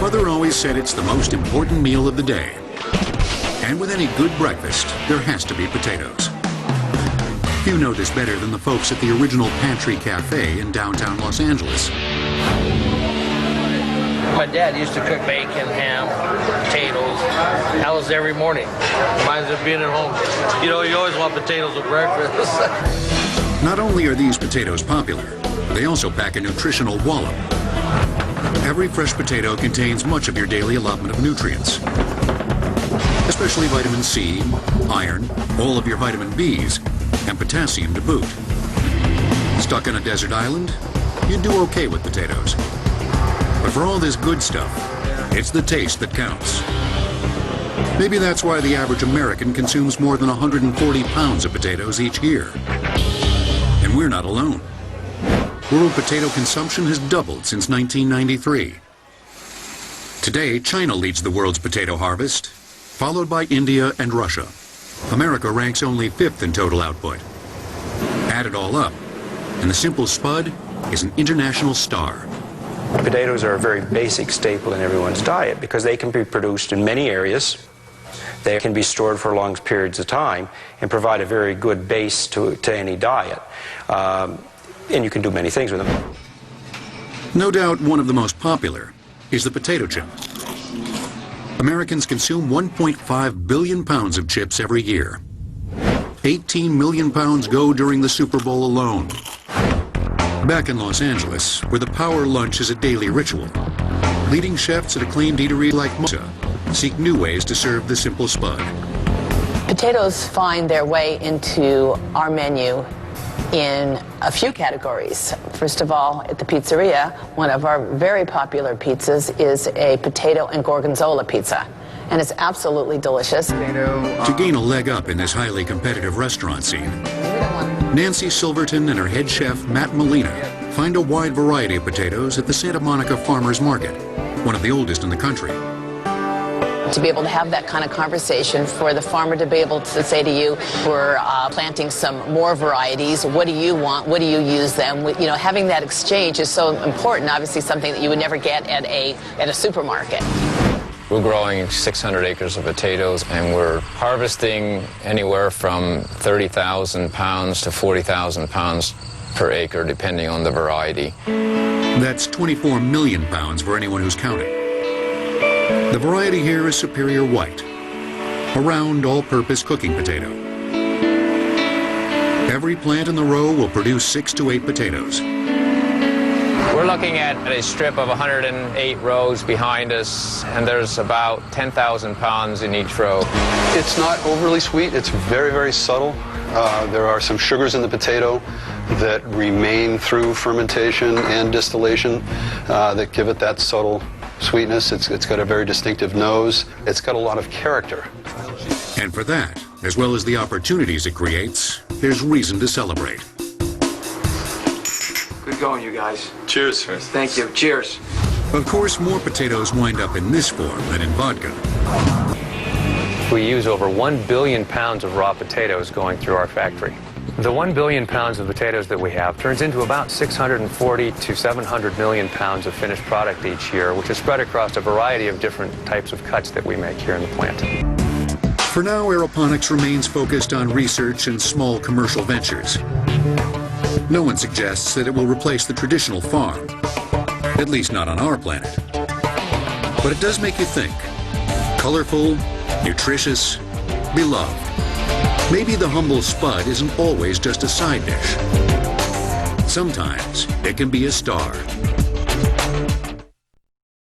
Mother always said it's the most important meal of the day. And with any good breakfast, there has to be potatoes. Few know this better than the folks at the original Pantry Cafe in downtown Los Angeles. My dad used to cook bacon, ham, potatoes. That was every morning. Reminds me of being at home. You know, you always want potatoes with breakfast. Not only are these potatoes popular, they also pack a nutritional wallop. Every fresh potato contains much of your daily allotment of nutrients, especially vitamin C, iron, all of your vitamin Bs, and potassium to boot. Stuck on a desert island? You'd do okay with potatoes. But for all this good stuff, it's the taste that counts. Maybe that's why the average American consumes more than 140 pounds of potatoes each year. And we're not alone. World potato consumption has doubled since 1993. Today, China leads the world's potato harvest, followed by India and Russia. America ranks only 5th in total output. Add it all up, and the simple spud is an international star. Potatoes are a very basic staple in everyone's diet because they can be produced in many areas. They can be stored for long periods of time and provide a very good base to any diet. And you can do many things with them. No doubt one of the most popular is the potato chip. Americans consume 1.5 billion pounds of chips every year. 18 million pounds go during the Super Bowl alone. Back in Los Angeles, where the power lunch is a daily ritual, leading chefs at acclaimed eatery like Mosa seek new ways to serve the simple spud. Potatoes find their way into our menu in a few categories. First of all, at the pizzeria, one of our very popular pizzas is a potato and gorgonzola pizza, and it's absolutely delicious. To gain a leg up in this highly competitive restaurant scene, Nancy Silverton and her head chef, Matt Molina, find a wide variety of potatoes at the Santa Monica Farmers Market, one of the oldest in the country. To be able to have that kind of conversation, for the farmer to be able to say to you, we're planting some more varieties, what do you want, what do you use them? You know, having that exchange is so important, obviously something that you would never get at a supermarket. We're growing 600 acres of potatoes, and we're harvesting anywhere from 30,000 pounds to 40,000 pounds per acre, depending on the variety. That's 24 million pounds for anyone who's counting. The variety here is Superior White, a round, all-purpose cooking potato. Every plant in the row will produce 6 to 8 potatoes. We're looking at a strip of 108 rows behind us, and there's about 10,000 pounds in each row. It's not overly sweet. It's very, very subtle. There are some sugars in the potato that remain through fermentation and distillation that give it that subtle sweetness. It's got a very distinctive nose. It's got a lot of character. And for that, as well as the opportunities it creates, there's reason to celebrate. Good going, you guys. Cheers. Thank you. Cheers. Of course, more potatoes wind up in this form than in vodka. We use over 1 billion pounds of raw potatoes going through our factory. The 1 billion pounds of potatoes that we have turns into about 640 to 700 million pounds of finished product each year, which is spread across a variety of different types of cuts that we make here in the plant. For now, aeroponics remains focused on research and small commercial ventures. No one suggests that it will replace the traditional farm, at least not on our planet. But it does make you think. Colorful, nutritious, beloved. Maybe the humble spud isn't always just a side dish. Sometimes it can be a star.